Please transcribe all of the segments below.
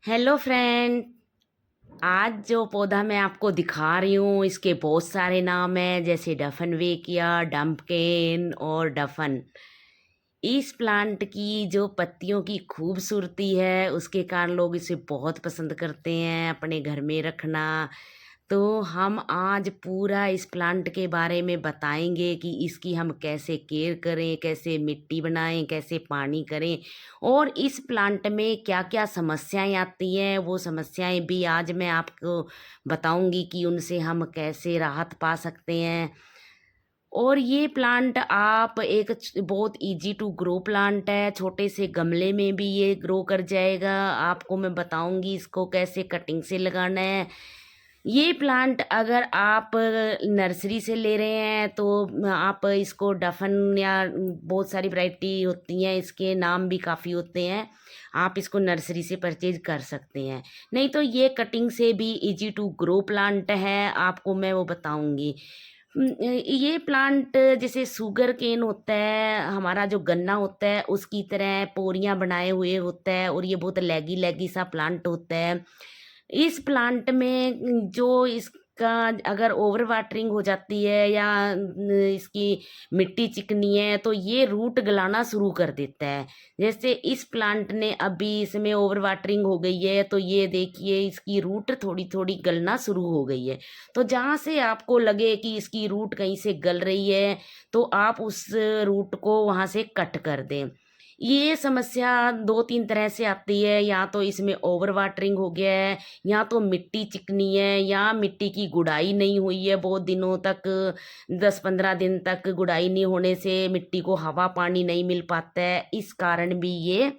Hello friend. आज जो पौधा मैं आपको दिखा रही हूँ इसके बहुत सारे नाम हैं, जैसे डफनवेकिया, डम्पकेन और डफन। इस प्लांट की जो पत्तियों की खूबसूरती है उसके कारण लोग इसे बहुत पसंद करते हैं अपने घर में रखना। तो हम आज पूरा इस प्लांट के बारे में बताएंगे कि इसकी हम कैसे केयर करें, कैसे मिट्टी बनाएं, कैसे पानी करें, और इस प्लांट में क्या क्या समस्याएं आती हैं वो समस्याएं भी आज मैं आपको बताऊंगी कि उनसे हम कैसे राहत पा सकते हैं। और ये प्लांट आप एक बहुत इजी टू ग्रो प्लांट है, छोटे से गमले में भी ये ग्रो कर जाएगा। आपको मैं बताऊंगी इसको कैसे कटिंग से लगाना है। ये प्लांट अगर आप नर्सरी से ले रहे हैं तो आप इसको डफन या बहुत सारी वैरायटी होती हैं, इसके नाम भी काफ़ी होते हैं, आप इसको नर्सरी से परचेज कर सकते हैं। नहीं तो ये कटिंग से भी इजी टू ग्रो प्लांट है, आपको मैं वो बताऊंगी। ये प्लांट जैसे शुगर केन होता है, हमारा जो गन्ना होता है उसकी तरह पोरियां बनाए हुए होता है, और ये बहुत लेगी लेगी सा प्लांट होता है। इस प्लांट में जो इसका अगर ओवर वाटरिंग हो जाती है या इसकी मिट्टी चिकनी है तो ये रूट गलाना शुरू कर देता है। जैसे इस प्लांट ने अभी इसमें ओवर वाटरिंग हो गई है तो ये देखिए इसकी रूट थोड़ी थोड़ी गलना शुरू हो गई है। तो जहाँ से आपको लगे कि इसकी रूट कहीं से गल रही है तो आप उस रूट को वहाँ से कट कर दें। ये समस्या दो तीन तरह से आती है, या तो इसमें ओवर वाटरिंग हो गया है, या तो मिट्टी चिकनी है, या मिट्टी की गुड़ाई नहीं हुई है बहुत दिनों तक, 10-15 दिन तक गुड़ाई नहीं होने से मिट्टी को हवा पानी नहीं मिल पाता है, इस कारण भी ये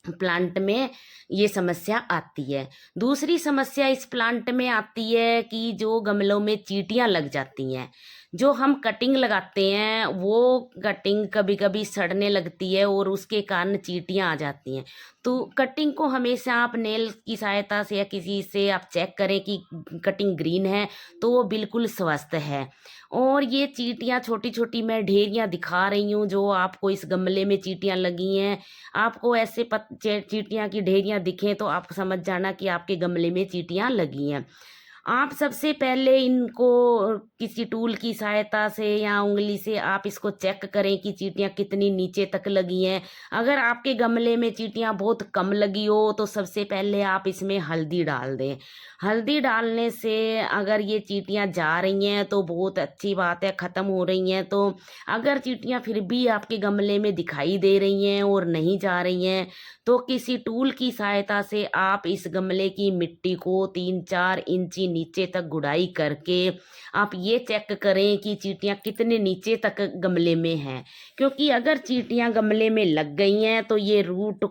प्लांट में ये समस्या आती है। दूसरी समस्या इस प्लांट में आती है कि जो गमलों में चींटियां लग जाती हैं। जो हम कटिंग लगाते हैं वो कटिंग कभी कभी सड़ने लगती है और उसके कारण चींटियां आ जाती हैं। तो कटिंग को हमेशा आप नेल की सहायता से या किसी से आप चेक करें कि कटिंग ग्रीन है तो वो बिल्कुल स्वस्थ है। और ये चींटियां छोटी छोटी मैं ढेरियां दिखा रही हूँ, जो आपको इस गमले में चींटियां लगी हैं, आपको ऐसे चींटियां की ढेरियां दिखें तो आप समझ जाना कि आपके गमले में चींटियां लगी हैं। आप सबसे पहले इनको किसी टूल की सहायता से या उंगली से आप इसको चेक करें कि चींटियां कितनी नीचे तक लगी हैं। अगर आपके गमले में चींटियां बहुत कम लगी हो तो सबसे पहले आप इसमें हल्दी डाल दें। हल्दी डालने से अगर ये चींटियां जा रही हैं तो बहुत अच्छी बात है, ख़त्म हो रही हैं। तो अगर चींटियां फिर भी आपके गमले में दिखाई दे रही हैं और नहीं जा रही हैं तो किसी टूल की सहायता से आप इस गमले की मिट्टी को 3-4 इंची नीचे तक गुड़ाई करके आप ये चेक करें कि चींटियां कितने नीचे तक गमले में हैं। क्योंकि अगर चींटियां गमले में लग गई हैं तो ये रूट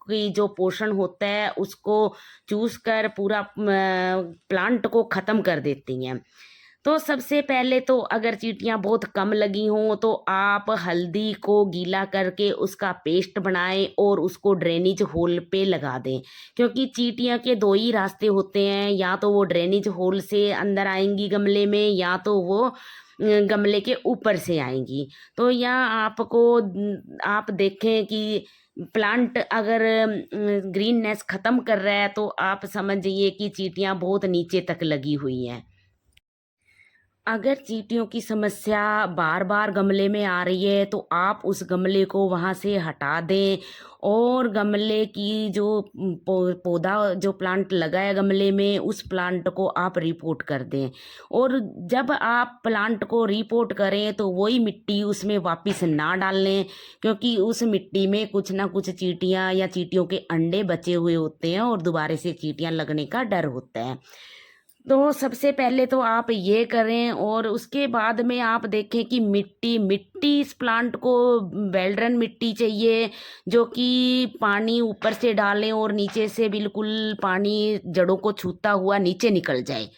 की जो पोषण होता है उसको चूस कर पूरा प्लांट को ख़त्म कर देती हैं। तो सबसे पहले तो अगर चींटियां बहुत कम लगी हों तो आप हल्दी को गीला करके उसका पेस्ट बनाएं और उसको ड्रेनेज होल पे लगा दें। क्योंकि चींटियां के दो ही रास्ते होते हैं, या तो वो ड्रेनेज होल से अंदर आएंगी गमले में, या तो वो गमले के ऊपर से आएंगी। तो यहाँ आपको आप देखें कि प्लांट अगर ग्रीननेस ख़त्म कर रहा है तो आप समझिए कि चींटियां बहुत नीचे तक लगी हुई हैं। अगर चींटियों की समस्या बार बार गमले में आ रही है तो आप उस गमले को वहाँ से हटा दें, और गमले की जो पौधा जो प्लांट लगा है गमले में उस प्लांट को आप रिपोर्ट कर दें। और जब आप प्लांट को रिपोर्ट करें तो वही मिट्टी उसमें वापस ना डालें, क्योंकि उस मिट्टी में कुछ ना कुछ चींटियाँ या चींटियों के अंडे बचे हुए होते हैं और दोबारा से चींटियाँ लगने का डर होता है। तो सबसे पहले तो आप ये करें, और उसके बाद में आप देखें कि मिट्टी मिट्टी इस प्लांट को वेल्ड्रन मिट्टी चाहिए, जो कि पानी ऊपर से डालें और नीचे से बिल्कुल पानी जड़ों को छूता हुआ नीचे निकल जाए।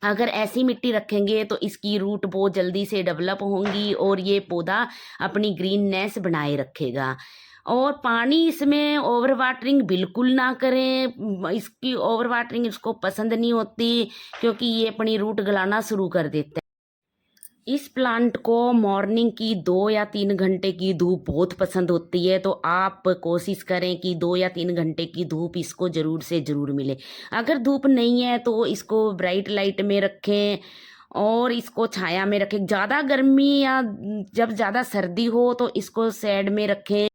अगर ऐसी मिट्टी रखेंगे तो इसकी रूट बहुत जल्दी से डेवलप होंगी और ये पौधा अपनी ग्रीननेस बनाए रखेगा। और पानी इसमें ओवर वाटरिंग बिल्कुल ना करें, इसकी ओवर वाटरिंग इसको पसंद नहीं होती, क्योंकि ये अपनी रूट गलाना शुरू कर देता है। इस प्लांट को मॉर्निंग की 2 या 3 घंटे की धूप बहुत पसंद होती है, तो आप कोशिश करें कि 2 या 3 घंटे की धूप इसको ज़रूर से ज़रूर मिले। अगर धूप नहीं है तो इसको ब्राइट लाइट में रखें और इसको छाया में रखें। ज़्यादा गर्मी या जब ज़्यादा सर्दी हो तो इसको शेड में रखें।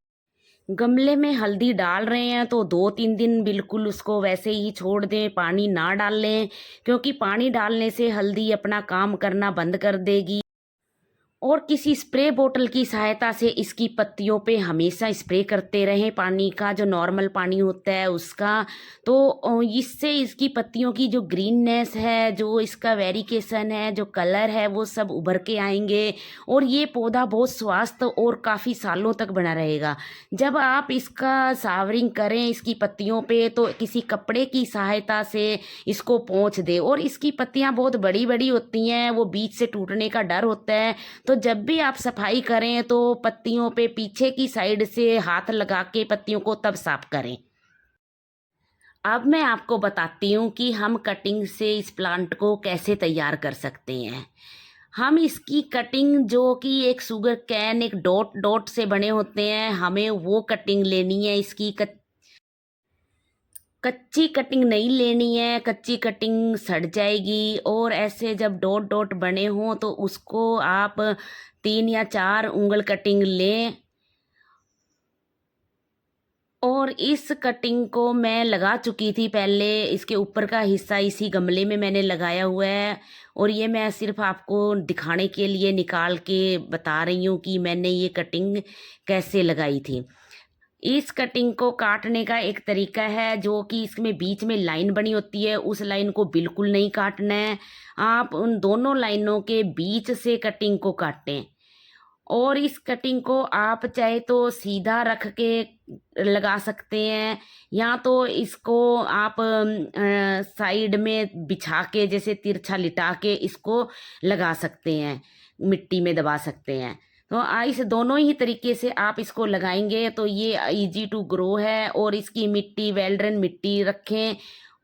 गमले में हल्दी डाल रहे हैं तो 2-3 दिन बिल्कुल उसको वैसे ही छोड़ दें, पानी ना डालें, क्योंकि पानी डालने से हल्दी अपना काम करना बंद कर देगी। और किसी स्प्रे बोतल की सहायता से इसकी पत्तियों पे हमेशा स्प्रे करते रहें, पानी का जो नॉर्मल पानी होता है उसका। तो इससे इसकी पत्तियों की जो ग्रीननेस है, जो इसका वेरिकेशन है, जो कलर है, वो सब उभर के आएंगे और ये पौधा बहुत स्वस्थ और काफ़ी सालों तक बना रहेगा। जब आप इसका सावरिंग करें इसकी पत्तियों पे तो किसी कपड़े की सहायता से इसको पोंछ दें। और इसकी पत्तियाँ बहुत बड़ी बड़ी होती हैं, वो बीच से टूटने का डर होता है, तो जब भी आप सफाई करें तो पत्तियों पे पीछे की साइड से हाथ लगा के पत्तियों को तब साफ करें। अब मैं आपको बताती हूँ कि हम कटिंग से इस प्लांट को कैसे तैयार कर सकते हैं। हम इसकी कटिंग, जो कि एक शुगर कैन एक डॉट डॉट से बने होते हैं, हमें वो कटिंग लेनी है। इसकी कच्ची कटिंग नहीं लेनी है, कच्ची कटिंग सड़ जाएगी। और ऐसे जब डॉट डॉट बने हों तो उसको आप 3 या 4 उंगल कटिंग लें। और इस कटिंग को मैं लगा चुकी थी पहले, इसके ऊपर का हिस्सा इसी गमले में मैंने लगाया हुआ है और ये मैं सिर्फ आपको दिखाने के लिए निकाल के बता रही हूँ कि मैंने ये कटिंग कैसे लगाई थी। इस कटिंग को काटने का एक तरीका है, जो कि इसमें बीच में लाइन बनी होती है, उस लाइन को बिल्कुल नहीं काटना है। आप उन दोनों लाइनों के बीच से कटिंग को काटें। और इस कटिंग को आप चाहे तो सीधा रख के लगा सकते हैं, या तो इसको आप साइड में बिछा के जैसे तिरछा लिटा के इसको लगा सकते हैं, मिट्टी में दबा सकते हैं। तो इस दोनों ही तरीके से आप इसको लगाएंगे तो ये इजी टू ग्रो है। और इसकी मिट्टी वेल मिट्टी रखें।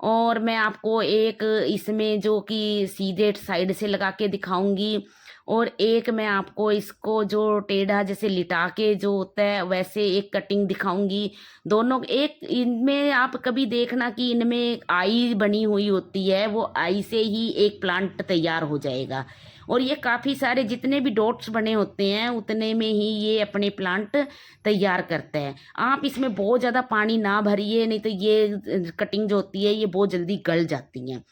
और मैं आपको एक इसमें जो कि सीधे साइड से लगा के दिखाऊंगी, और एक मैं आपको इसको जो टेढ़ा जैसे लिटा के जो होता है वैसे एक कटिंग दिखाऊंगी। दोनों एक, इनमें आप कभी देखना कि इनमें एक आई बनी हुई होती है, वो आई से ही एक प्लांट तैयार हो जाएगा। और ये काफ़ी सारे जितने भी डॉट्स बने होते हैं उतने में ही ये अपने प्लांट तैयार करता है। आप इसमें बहुत ज़्यादा पानी ना भरिए, नहीं तो ये कटिंग जो होती है ये बहुत जल्दी गल जाती हैं।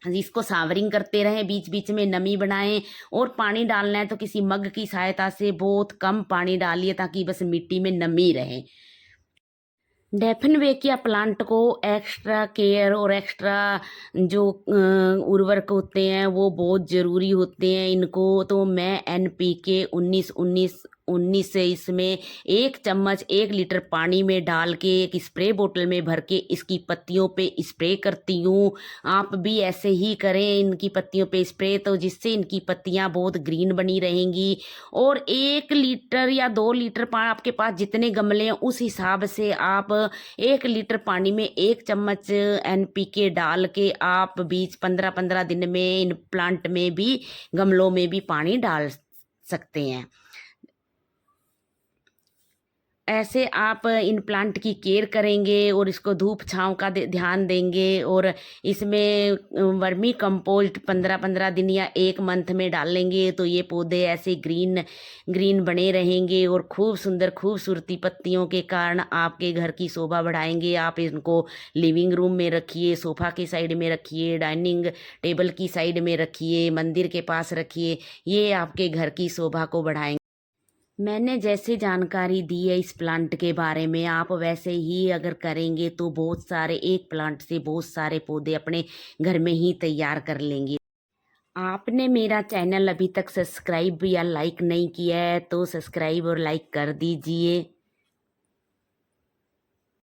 इसको सावरिंग करते रहें, बीच बीच में नमी बनाएं। और पानी डालना है तो किसी मग की सहायता से बहुत कम पानी डालिए ताकि बस मिट्टी में नमी रहे। डेफिनवेकिया प्लांट को एक्स्ट्रा केयर और एक्स्ट्रा जो उर्वरक होते हैं वो बहुत ज़रूरी होते हैं। इनको तो मैं NPK 19 से इसमें 1 चम्मच 1 लीटर पानी में डाल के एक स्प्रे बोतल में भर के इसकी पत्तियों पे स्प्रे करती हूँ। आप भी ऐसे ही करें इनकी पत्तियों पे स्प्रे, तो जिससे इनकी पत्तियाँ बहुत ग्रीन बनी रहेंगी। और 1 लीटर या 2 लीटर पानी, आपके पास जितने गमले हैं उस हिसाब से आप 1 लीटर पानी में 1 चम्मच NPK डाल के आप बीच 15-15 दिन में इन प्लांट में भी, गमलों में भी पानी डाल सकते हैं। ऐसे आप इन प्लांट की केयर करेंगे और इसको धूप छांव का ध्यान देंगे। और इसमें वर्मी कंपोस्ट 15-15 दिन या 1 मंथ में डालेंगे तो ये पौधे ऐसे ग्रीन ग्रीन बने रहेंगे और खूब सुंदर खूबसूरती पत्तियों के कारण आपके घर की शोभा बढ़ाएंगे। आप इनको लिविंग रूम में रखिए, सोफ़ा की साइड में रखिए, डाइनिंग टेबल की साइड में रखिए, मंदिर के पास रखिए, ये आपके घर की शोभा को बढ़ाएंगे। मैंने जैसे जानकारी दी है इस प्लांट के बारे में, आप वैसे ही अगर करेंगे तो बहुत सारे, एक प्लांट से बहुत सारे पौधे अपने घर में ही तैयार कर लेंगे। आपने मेरा चैनल अभी तक सब्सक्राइब या लाइक नहीं किया है तो सब्सक्राइब और लाइक कर दीजिए।